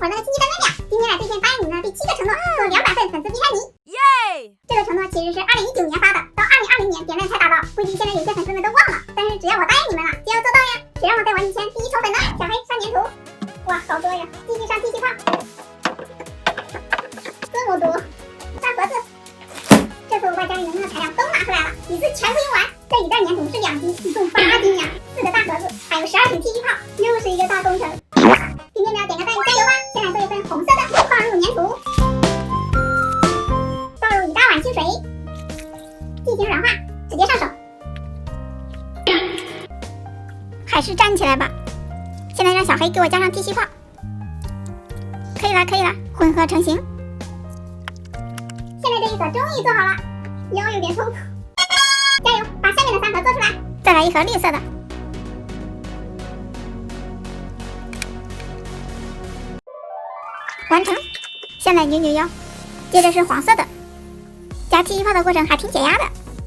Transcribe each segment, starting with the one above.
我是那个星际专家表，今天来兑现答应你们的第7个承诺，做200份粉丝冰山泥。耶！这个承诺其实是2019年发的，到2020年点赞才达到，估计现在有些粉丝们都忘了，但是只要我答应你们了，就要做到呀！谁让我在玩以前第一宠粉呢？小黑上粘土，哇，好多呀！继续上TP泡，这么多，上盒子。这次我把家里能用的材料都拿出来了，一次全部用完。这一袋粘土是2斤，一共8斤呀！4个大盒子，还有12瓶TP泡，又是一个大工程。今天呢，点个赞，加油吧！先来做一份红色的，放入粘土，倒入1大碗清水，进行软化，直接上手。还是站起来吧。现在让小黑给我加上TP泡。可以了，可以了，混合成型。现在这一盒终于做好了，腰有点痛。加油，把下面的3盒做出来。再来一盒绿色的。完成。现在扭腰。接着是黄色的。加TP泡的过程还挺解压的，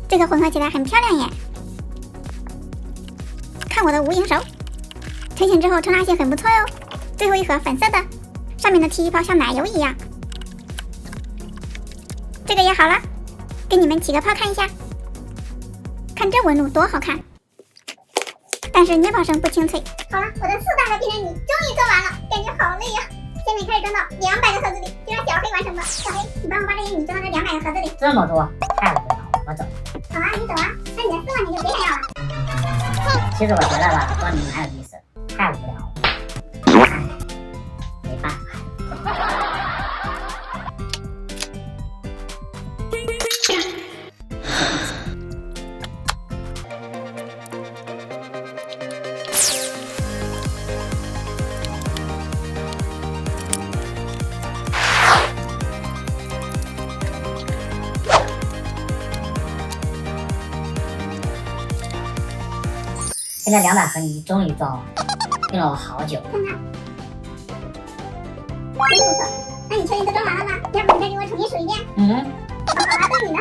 这个混合起来很漂亮耶。看我的无影手。成型之后冲拉性很不错哟。最后一盒粉色的，上面的TP泡像奶油一样。这个也好了，给你们起个泡看一下。看这纹路多好看，但是捏泡声不清脆。好了，我的4大盒冰山泥终于做完了，感觉好累呀。下面开始装到200个盒子里，就让小黑完成吧。小黑，你帮我把这些泥装到这200个盒子里。这么多，太无聊了，我走。好啊，你走啊，那你的4万年就别想要了。其实我觉得吧，装泥蛮有意思，太无聊了。唉，没办法。现在200盒泥终于装完，用了我好久。看看，真不错。那你确定都装完了吗？要不你再给我重新数一遍？嗯。好啦，到你了。